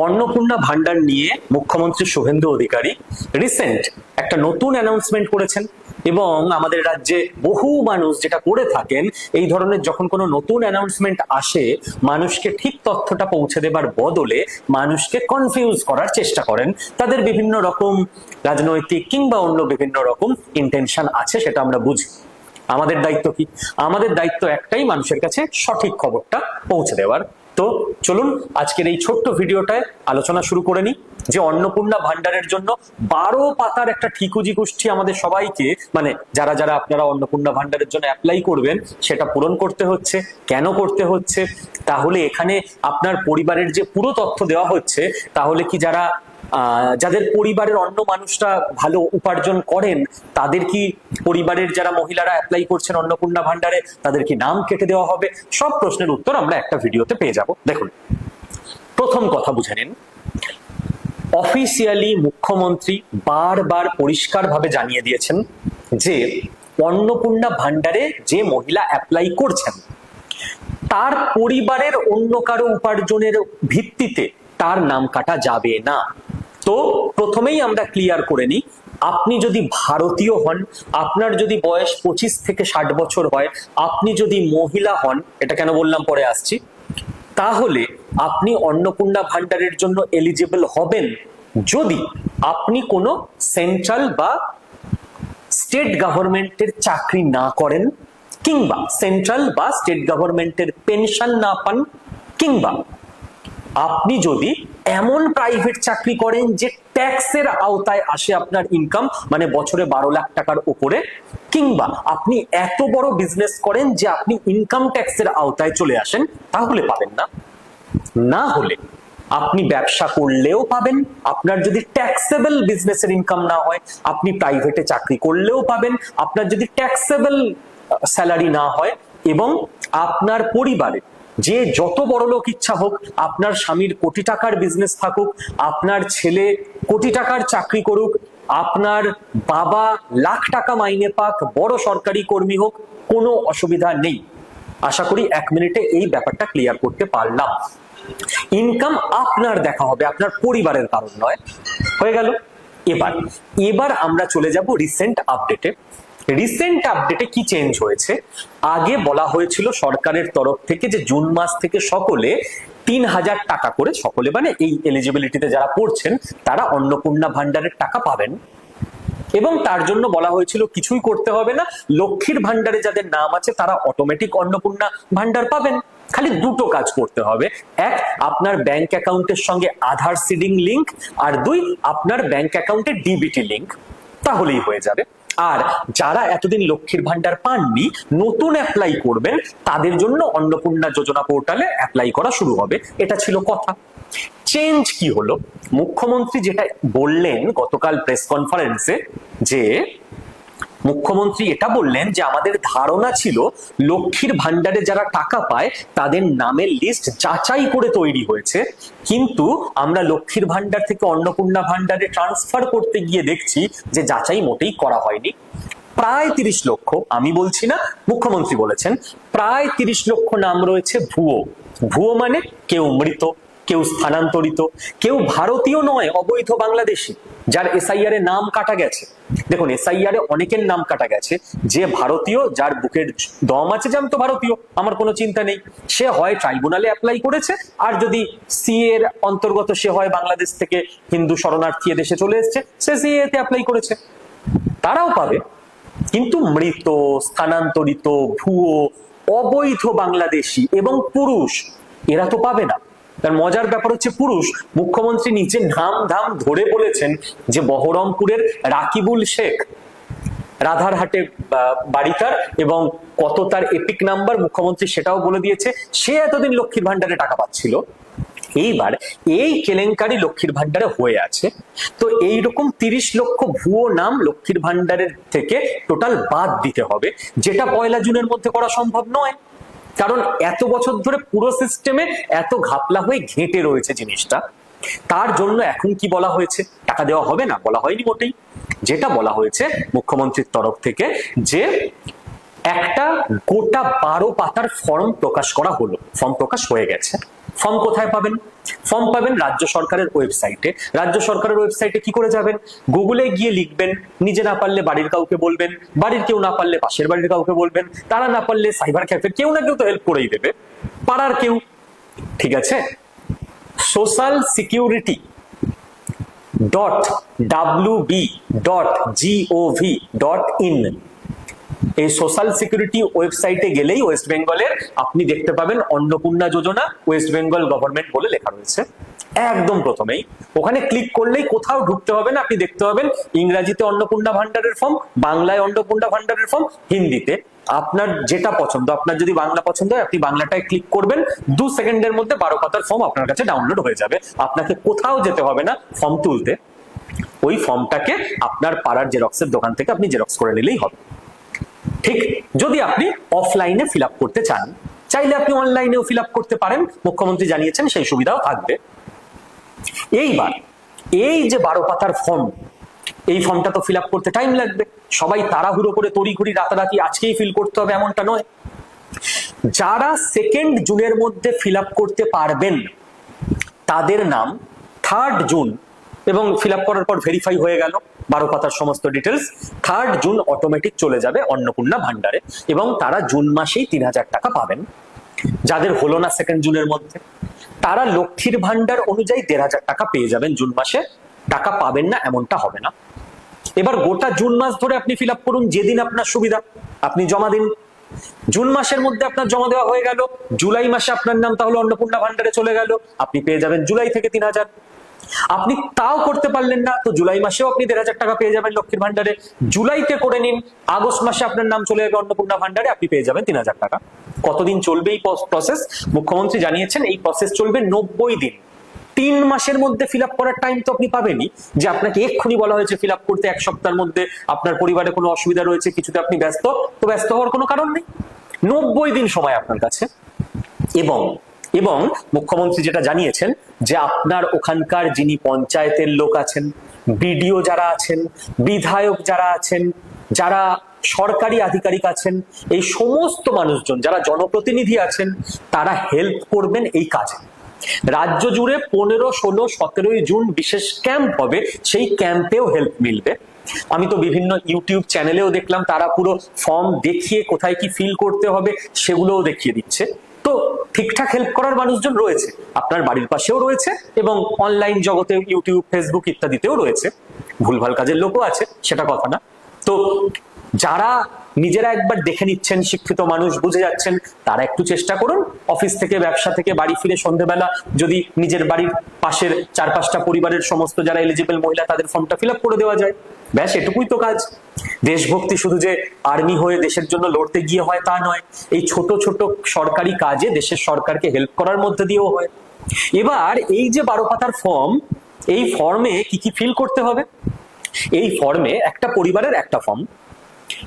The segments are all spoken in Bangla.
অন্নপূর্ণা ভান্ডার নিয়ে মুখ্যমন্ত্রী শুভেন্দু অধিকারী রিসেন্ট একটা নতুন অ্যানাউন্সমেন্ট করেছেন এবং আমাদের রাজ্যে বহু মানুষ যেটা করে থাকেন এই ধরনের যখন কোনো নতুন অ্যানাউন্সমেন্ট আসে মানুষকে ঠিক তথ্যটা পৌঁছে দেবার বদলে মানুষকে কনফিউজ করার চেষ্টা করেন। তাদের বিভিন্ন রকম রাজনৈতিক কিংবা অন্য বিভিন্ন রকম ইন্টেনশন আছে, সেটা আমরা বুঝি। আমাদের দায়িত্ব কি? আমাদের দায়িত্ব একটাই, মানুষের কাছে সঠিক খবরটা পৌঁছে দেওয়ার। তো চলুন আজকের এই ছোট্ট ভিডিওটায় আলোচনা শুরু করে নিই যে অন্নপূর্ণা ভান্ডারের জন্য 12 পাতার একটা ঠিকুজি গোষ্ঠী আমাদের সবাইকে, মানে যারা যারা আপনারা অন্নপূর্ণা ভান্ডারের জন্য অ্যাপ্লাই করবেন সেটা পূরণ করতে হচ্ছে। কেন করতে হচ্ছে? তাহলে এখানে আপনার পরিবারের যে পুরো তথ্য দেওয়া হচ্ছে, তাহলে কি যাদের পরিবারের অন্য মানুষরা ভালো উপার্জন করেন তাদের কি, পরিবারের যারা মহিলারা অ্যাপ্লাই করছেন অন্নপূর্ণা ভান্ডারে, তাদের কি নাম কেটে দেওয়া হবে? সব প্রশ্নের উত্তর আমরা একটা ভিডিওতে পেয়ে যাব। দেখুন, প্রথম কথা বুঝে নিন, অফিসিয়ালি মুখ্যমন্ত্রী বারবার পরিষ্কারভাবে জানিয়ে দিয়েছেন যে অন্নপূর্ণা ভান্ডারে যে মহিলা অ্যাপ্লাই করছেন তার পরিবারের অন্য কারো উপার্জনের ভিত্তিতে তার নাম কাটা যাবে না। তো প্রথমেই আমরা ক্লিয়ার করে নিই, আপনি যদি ভারতীয় হন, আপনার যদি বয়স 25 থেকে 60 বছর হয়, আপনি যদি মহিলা হন, এটা কেন বললাম পরে আসছি, তাহলে আপনি অন্নপূর্ণা ভান্ডারের জন্য এলিজিবল হবেন যদি আপনি কোনো সেন্ট্রাল বা স্টেট গভর্নমেন্টের চাকরি না করেন, কিংবা সেন্ট্রাল বা স্টেট গভর্নমেন্টের পেনশন না পান, কিংবা আপনি যদি এমন প্রাইভেট চাকরি করেন যে ট্যাক্সের আওতায় আসে আপনার ইনকাম, মানে বছরে 12 লাখ টাকার উপরে, কিংবা আপনি এত বড় বিজনেস করেন যে আপনি ইনকাম ট্যাক্সের আওতায় চলে আসেন, তাহলে পাবেন না। না হলে আপনি ব্যবসা করলেও পাবেন, আপনার যদি ট্যাক্সেবল বিজনেসের ইনকাম না হয়, আপনি প্রাইভেটে চাকরি করলেও পাবেন, আপনার যদি ট্যাক্সেবল স্যালারি না হয়, এবং আপনার পরিবারে যে যত বড় লোক ইচ্ছা হোক, আপনার স্বামীর কোটি টাকার বিজনেস থাকুক, আপনার ছেলে কোটি টাকার চাকরি করুক, আপনার বাবা লাখ টাকা মাইনে পাক, বড় সরকারি কর্মী হোক, কোনো অসুবিধা নেই। আশা করি 1 মিনিটে এই ব্যাপারটা ক্লিয়ার করতে পারলাম। ইনকাম আপনার দেখা হবে, আপনার পরিবারের কারণ নয়। হয়ে গেল। এবার আমরা চলে যাব রিসেন্ট আপডেটে। রিসেন্ট আপডেটে কি চেঞ্জ হয়েছে? আগে বলা হয়েছিল সরকারের তরফ থেকে যে জুন মাস থেকে সকলে 3000 টাকা করে, সকলে মানে এই এলিজিবিলিটিতে যারা পড়ছেন তারা অন্নপূর্ণা ভান্ডারের টাকা পাবেন, এবং তার জন্য বলা হয়েছিল কিছুই করতে হবে না, লক্ষ্মীর ভান্ডারে যাদের নাম আছে তারা অটোমেটিক অন্নপূর্ণা ভান্ডার পাবেন। খালি দুটো কাজ করতে হবে, এক, আপনার ব্যাংক অ্যাকাউন্টের সঙ্গে আধার সিডিং লিংক, আর 2, আপনার ব্যাংক অ্যাকাউন্টে ডিবিটি লিংক, তাহলেই হয়ে যাবে। আর যারা এতদিন লক্ষ্মীর ভান্ডার পাননি, নতুন অ্যাপ্লাই করবেন, তাদের জন্য অন্নপূর্ণা যোজনা পোর্টালে অ্যাপ্লাই করা শুরু হবে। এটা ছিল কথা। চেঞ্জ কি হলো? মুখ্যমন্ত্রী যেটা বললেন গতকাল প্রেস কনফারেন্সে, যে মুখ্যমন্ত্রী এটা বললেন যে আমাদের ধারণা ছিল লক্ষ্মীর ভান্ডারে যারা টাকা পায় তাদের নামের লিস্ট যাচাই করে তৈরি হয়েছে, কিন্তু আমরা লক্ষ্মীর ভান্ডার থেকে অন্নপূর্ণা ভান্ডারে ট্রান্সফার করতে গিয়ে দেখছি যে যাচাই মোটেই করা হয়নি। প্রায় 30 লক্ষ, আমি বলছি না, মুখ্যমন্ত্রী বলেছেন, প্রায় 30 লক্ষ নাম রয়েছে ভুয়ো। ভুয়ো মানে কেউ মৃত, কেউ স্থানান্তরিত, কেউ ভারতীয় নয়, অবৈধ বাংলাদেশি, যার এসআইআর এ নাম কাটা গেছে। দেখুন, এসআইআর এ অনেকের নাম কাটা গেছে, যে ভারতীয়, যার বুকের দম আছে যে আমি তো ভারতীয়, আমার কোনো চিন্তা নেই, সে হয় ট্রাইব্যুনালে অ্যাপ্লাই করেছে, আর যদি সিএ এর অন্তর্গত সে হয় বাংলাদেশ থেকে হিন্দু শরণার্থী দেশে চলে এসেছে, সে সিএ তে অ্যাপ্লাই করেছে, তারাও পাবে। কিন্তু মৃত, স্থানান্তরিত, ভুয়ো, অবৈধ বাংলাদেশি এবং পুরুষ, এরা তো পাবে না। তার মজার ব্যাপার হচ্ছে, পুরুষ মুখ্যমন্ত্রী নিচে নাম ধাম ধরে বলেছেন যে বহরমপুরের রাকিবুল শেখ, রাধারহাটে বাড়ি তার, এবং কত তার এপিক নাম্বার, মুখ্যমন্ত্রী সেটাও বলে দিয়েছে। সে এতদিন লক্ষ্মীর ভান্ডারে টাকা পাচ্ছিল, এইবার এই কেলেঙ্কারি লক্ষ্মীর ভান্ডারে হয়ে আছে। তো এইরকম 30 লক্ষ ভুয়ো নাম লক্ষ্মীর ভান্ডারের থেকে টোটাল বাদ দিতে হবে, যেটা 1 জুনের মধ্যে করা সম্ভব নয়, কারণ এত বছর ধরে পুরো সিস্টেমে এত ঘাপলা হয়ে ঘেঁটে রয়েছে জিনিসটা। তার জন্য এখন কি বলা হয়েছে? টাকা দেওয়া হবে না বলা হয়নি মোটেই। যেটা বলা হয়েছে মুখ্যমন্ত্রীর তরফ থেকে, যে একটা গোটা 12 পাতার ফর্ম প্রকাশ করা হলো, ফর্ম প্রকাশ হয়ে গেছে। ফর্ম কোথায় পাবেন? ফর্ম পাবেন রাজ্য সরকারের ওয়েবসাইটে। রাজ্য সরকারের ওয়েবসাইটে কি করে যাবেন? গুগলে গিয়ে লিখবেন, নিজে না পারলে বাড়ির কাউকে বলবেন, বাড়ির কেউ না পারলে পাশের বাড়ির কাউকে বলবেন, তারা না পারলে সাইবার ক্যাফে, কেউ না কেউ তো হেল্প করেই দেবে, পাড়ার কেউ, ঠিক আছে? সোশ্যাল সিকিউরিটি wb.gov.in এই সোশ্যাল সিকিউরিটি ওয়েবসাইটে গেলেই ওয়েস্ট বেঙ্গলের আপনি দেখতে পাবেন অন্নপূর্ণা যোজনা ওয়েস্ট বেঙ্গল গভর্নমেন্ট বলে লেখা রয়েছে একদম প্রথমেই। ওখানে ক্লিক করলেই কোথাও ঢুকতে হবে না, আপনি দেখতে পাবেন ইংরাজিতে অন্নপূর্ণা ভান্ডারের ফর্ম, বাংলায় অন্নপূর্ণা ভান্ডারের ফর্ম, হিন্দিতে। আপনার যেটা পছন্দ, আপনার যদি বাংলা পছন্দ হয় আপনি বাংলাটায় ক্লিক করবেন, 2 সেকেন্ডের মধ্যে 12 পাতার ফর্ম আপনার কাছে ডাউনলোড হয়ে যাবে। আপনাকে কোথাও যেতে হবে না ফর্ম তুলতে, ওই ফর্মটাকে আপনার পাড়ার জেরক্সের দোকান থেকে আপনি জেরক্স করে নিলেই হবে। ঠিক, যদি আপনি অফলাইনে ফিল আপ করতে চান, চাইলে আপনি অনলাইনেও ফিল আপ করতে পারেন, মুখ্যমন্ত্রী জানিয়েছেন সেই সুবিধাও থাকবে। এইবার এই যে 12 পাতার ফর্ম, এই ফর্মটা তো ফিল আপ করতে টাইম লাগবে, সবাই তাড়াহুড়ো করে তড়িঘড়ি রাতারাতি আজকেই ফিল করতে হবে এমনটা নয়। যারা 2 জুনের মধ্যে ফিল আপ করতে পারবেন তাদের নাম 3 জুন, এবং ফিল আপ করার পর ভেরিফাই হয়ে গেল 12 পাতার সমস্ত ডিটেলস, 3 জুন অটোমেটিক চলে যাবে অন্নপূর্ণা ভান্ডারে, এবং তারা জুন মাসেই 3000 টাকা পাবেন। যাদের হলো না 2 জুনের মধ্যে, তারা লক্ষ্মীর ভান্ডার অনুযায়ী 1500 টাকা পেয়ে যাবেন জুন মাসে, টাকা পাবেন না এমনটা হবে না। এবার গোটা জুন মাস ধরে আপনি ফিল আপ করুন, যেদিন আপনার সুবিধা আপনি জমা দিন। জুন মাসের মধ্যে আপনার জমা দেওয়া হয়ে গেল, জুলাই মাসে আপনার নাম তাহলে অন্নপূর্ণা ভান্ডারে চলে গেল, আপনি পেয়ে যাবেন জুলাই থেকে 3000। আপনি তাও করতে পারলেন না তো জুলাই মাসেও আপনি 1500 টাকা পেয়ে যাবেন লক্ষ্মীর ভান্ডারে, জুলাইতে করে নিন, আগস্ট মাসে আপনার নাম চলে যাবে অন্নপূর্ণা ভান্ডারে, আপনি পেয়ে যাবেন 3000 টাকা। কতদিন চলবে এই প্রসেস? মুখ্যমন্ত্রী জানিয়েছেন এই প্রসেস চলবে 90 দিন। 3 মাসের মধ্যে ফিল আপ করার টাইম তো আপনি পাবেনই, যে আপনাকে এক্ষুনি বলা হয়েছে ফিল আপ করতে 1 সপ্তাহের মধ্যে, আপনার পরিবারে কোনো অসুবিধা রয়েছে, কিছুতে আপনি ব্যস্ত, তো ব্যস্ত হওয়ার কোনো কারণ নেই, 90 দিন সময় আপনার কাছে। এবং এবং মুখ্যমন্ত্রী যেটা জানিয়েছেন যে আপনার ওখানকার যিনি পঞ্চায়েতের লোক আছেন, বিডিও যারা আছেন, বিধায়ক যারা আছেন, যারা সরকারি আধিকারিক আছেন, এই সমস্ত মানুষজন যারা জনপ্রতিনিধি আছেন, তারা হেল্প করবেন এই কাজে। রাজ্য জুড়ে 15, 16, 17 জুন বিশেষ ক্যাম্প হবে, সেই ক্যাম্পেও হেল্প মিলবে। আমি তো বিভিন্ন ইউটিউব চ্যানেলেও দেখলাম তারা পুরো ফর্ম দেখিয়ে কোথায় কি ফিল করতে হবে সেগুলোও দেখিয়ে দিচ্ছে। তো ঠিকঠাক হেল্প করার মানুষজন রয়েছে, আপনার বাড়ির পাশেও রয়েছে এবং অনলাইন জগতে ইউটিউব, ফেসবুক ইত্যাদিতেও রয়েছে। ভুলভাল কাজের লোকও আছে, সেটা কথা না। তো যারা নিজেরা একবার দেখে নিচ্ছেন, শিক্ষিত মানুষ, বুঝে যাচ্ছেন, তারা একটু চেষ্টা করুন, অফিস থেকে ব্যবসা থেকে বাড়ি ফিরে সন্ধ্যেবেলা যদি নিজের বাড়ির পাশের 4-5টা পরিবারের সমস্ত যারা এলিজিবল মহিলা তাদের ফর্মটা ফিল আপ করে দেওয়া যায়, ব্যাস এটুকুই তো কাজ। দেশভক্তি শুধু যে আর্মি হয়ে দেশের জন্য লড়তে গিয়ে হয় তা নয়, এই ছোট ছোট সরকারি কাজে দেশের সরকারকে হেল্প করার মধ্যে দিয়েও হয়। এবার এই যে 12 পাতার ফর্ম, এই ফর্মে কি কি ফিল করতে হবে? এই ফর্মে একটা পরিবারের একটা ফর্ম,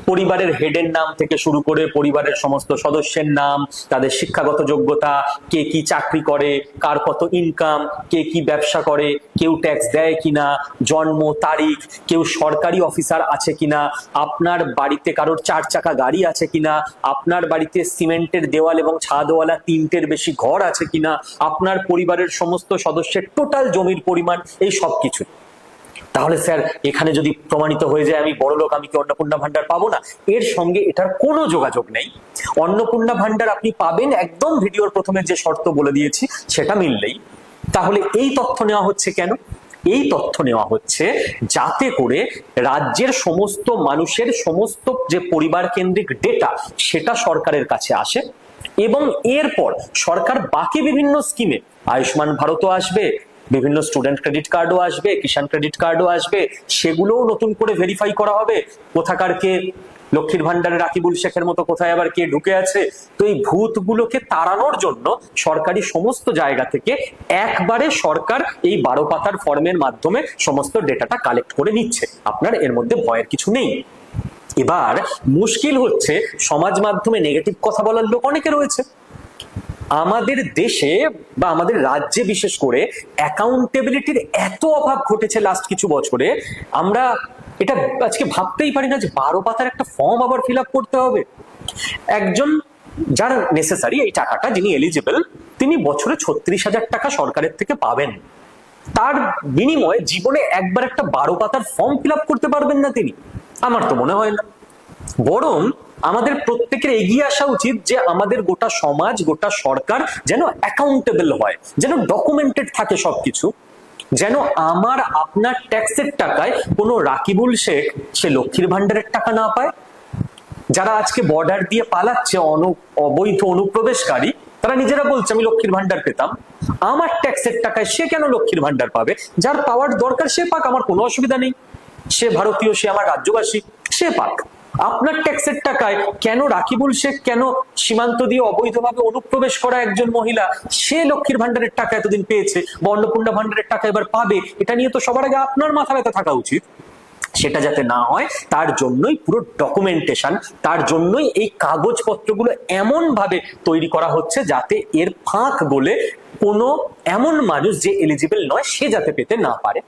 পরিবারের হেডের নাম থেকে শুরু করে পরিবারের সমস্ত সদস্যের নাম, তাদের শিক্ষাগত যোগ্যতা, কে কি চাকরি করে, কার কত ইনকাম, কে কি ব্যবসা করে, কেউ ট্যাক্স দেয় কিনা, জন্ম তারিখ, কেউ সরকারি অফিসার আছে কিনা, আপনার বাড়িতে কারোর 4 চাকা গাড়ি আছে কিনা, আপনার বাড়িতে সিমেন্টের দেওয়াল এবং ছাদওয়ালা 3টের বেশি ঘর আছে কিনা, আপনার পরিবারের সমস্ত সদস্যের টোটাল জমির পরিমাণ, এই সব কিছু। তাহলে স্যার এখানে যদি প্রমাণিত হয়ে যায় আমি বড় লোক, আমি কি অন্নপূর্ণা ভান্ডার পাবো না? এর সঙ্গে এটার কোনো যোগাযোগ নেই। অন্নপূর্ণা ভান্ডার আপনি পাবেন একদম ভিডিওর প্রথমে যে শর্ত বলে দিয়েছি সেটা মিললেই। তাহলে এই তথ্য নেওয়া হচ্ছে কেন? এই তথ্য নেওয়া হচ্ছে যাতে করে রাজ্যের সমস্ত মানুষের সমস্ত যে পরিবার কেন্দ্রিক ডেটা সেটা সরকারের কাছে আসে, এবং এরপর সরকার বাকি বিভিন্ন স্কিমে, আয়ুষ্মান ভারতও আসবে, বিভিন্ন স্টুডেন্ট ক্রেডিট কার্ডও আসবে, কিষাণ ক্রেডিট কার্ডও আসবে, সেগুলোও নতুন করে ভেরিফাই করা হবে কোথাকার কে লক্ষ্মীর ভান্ডারে রাকিবুল শেখের মতো কোথায় আবার কে ঢুকে আছে। তো এই ভূতগুলোকে তাড়ানোর জন্য সরকারি সমস্ত জায়গা থেকে একবারে সরকার এই 12 পাতার ফর্মের মাধ্যমে সমস্ত ডেটাটা কালেক্ট করে নিচ্ছে, আপনার এর মধ্যে ভয়ের কিছু নেই। এবার মুশকিল হচ্ছে সমাজ মাধ্যমে নেগেটিভ কথা বলার লোক অনেকে রয়েছে। আমাদের দেশে বা আমাদের রাজ্যে বিশেষ করে অ্যাকাউন্টেবিলিটির এত অভাব ঘটেছে লাস্ট কিছু বছরে, আমরা এটা আজকে ভাবতেই পারি না যে 12 পাতার একটা ফর্ম আবার ফিল আপ করতে হবে। একজন যার নেসেসারি এই টাকাটা, যিনি এলিজিবল, তিনি বছরে 36,000 টাকা সরকারের থেকে পাবেন। তার বিনিময়ে জীবনে একবার একটা 12 পাতার ফর্ম ফিল আপ করতে পারবেন না তিনি? আমার তো মনে হয় না। বরং আমাদের প্রত্যেকের এগিয়ে আসা উচিত যে আমাদের গোটা সমাজ, গোটা সরকার যেন অ্যাকাউন্টেবল হয়, যেন ডকুমেন্টেড থাকে সবকিছু, যেন আমার আপনার ট্যাক্সের টাকায় কোনো রাকিবুল শেখ সে লক্ষ্মীর ভান্ডারের টাকা না পায়। যারা আজকে বর্ডার দিয়ে পালাচ্ছে অবৈধ অনুপ্রবেশকারী, তারা নিজেরা বলছে আমি লক্ষ্মীর ভান্ডার পেতাম। আমার ট্যাক্সের টাকায় সে কেন লক্ষ্মীর ভান্ডার পাবে? যার পাওয়ার দরকার সে পাক, আমার কোনো অসুবিধা নেই। সে ভারতীয়, সে আমার রাজ্যবাসী, সে পাক। আপনার ট্যাক্সের টাকায় কেন রাকিবুল শেখ, কেন সীমান্ত দিয়ে অবৈধভাবে অনুপ্রবেশ করা একজন মহিলা সে লক্ষ্মীর ভান্ডারের টাকা এতদিন পেয়েছে বা অন্নপূর্ণা ভান্ডারের টাকা এবার পাবে, এটা নিয়ে তো সবার আগে আপনার মাথা ব্যথা থাকা উচিত। সেটা যাতে না হয় তার জন্যই পুরো ডকুমেন্টেশন, তার জন্যই এই কাগজপত্রগুলো এমন ভাবে তৈরি করা হচ্ছে যাতে এর ফাঁক বলে কোনো এমন মানুষ যে এলিজিবল নয় সে যাতে পেতে না পারে।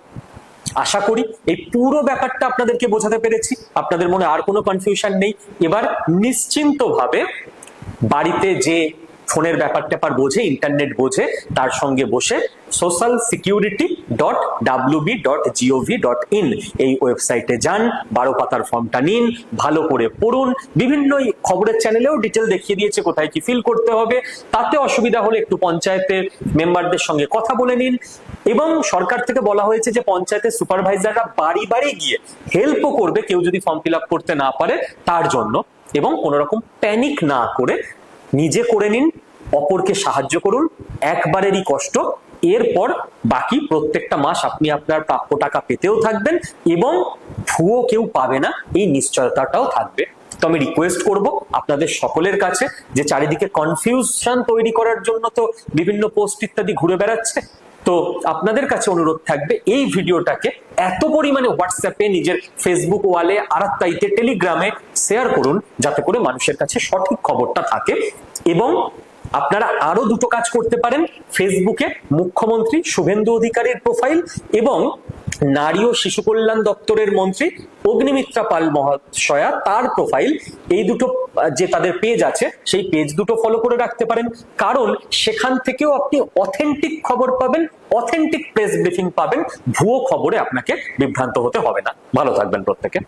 আশা করি এই পুরো ব্যাপারটা আপনাদেরকে বোঝাতে পেরেছি, আপনাদের মনে আর কোনো কনফিউশন নেই। এবার নিশ্চিন্তভাবে বাড়িতে যে ফোনের ব্যাপার ট্যাপার বোঝে, ইন্টারনেট বোঝে, তার সঙ্গে বসে socialsecurity.wb.gov.in এই ওয়েবসাইটে যান, 12 পাতার ফর্মটা নিন, ভালো করে পড়ুন। বিভিন্ন খবরের চ্যানেলেও ডিটেল দেখিয়ে দিয়েছে কোথায় কি ফিল করতে হবে। তাতে অসুবিধা হলে একটু পঞ্চায়েতের মেম্বারদের সঙ্গে কথা বলে নিন। এবং সরকার থেকে বলা হয়েছে যে পঞ্চায়েতের সুপারভাইজাররা বাড়ি বাড়ি গিয়ে হেল্পও করবে কেউ যদি ফর্ম ফিল আপ করতে না পারে তার জন্য। এবং কোনো রকম প্যানিক না করে নিজে করে নিন, অপরকে সাহায্য করুন, একবারেরই কষ্ট। এরপর বাকি প্রত্যেকটা মাস আপনি আপনার প্রাপ্য টাকা পেতেও থাকবেন এবং ভুয়ো কেউ পাবে না, এই নিশ্চয়তাটাও থাকবে। তো আমি রিকোয়েস্ট করব আপনাদের সকলের কাছে যে চারিদিকে কনফিউশন তৈরি করার জন্য তো বিভিন্ন পোস্ট ইত্যাদি ঘুরে বেড়াচ্ছে, তো আপনাদের কাছে অনুরোধ থাকবে এই ভিডিওটাকে এত পরিমাণে হোয়াটসঅ্যাপে, নিজের ফেসবুক ওয়ালে, আরাত্তাইতে, টেলিগ্রামে শেয়ার করুন যাতে করে মানুষের কাছে সঠিক খবরটা থাকে। এবং আপনারা আরো দুটো কাজ করতে পারেন, ফেসবুকে মুখ্যমন্ত্রী শুভেন্দু অধিকারীর প্রোফাইল এবং নারী ও শিশু কল্যাণ দপ্তরের মন্ত্রী অগ্নিমিত্রা পাল মহাশয়া তার প্রোফাইল, এই দুটো যে তাদের পেজ আছে সেই পেজ দুটো ফলো করে রাখতে পারেন। কারণ সেখান থেকেও আপনি অথেন্টিক খবর পাবেন, অথেন্টিক প্রেস ব্রিফিং পাবেন, ভুয়ো খবরে আপনাকে বিভ্রান্ত হতে হবে না। ভালো থাকবেন প্রত্যেকে।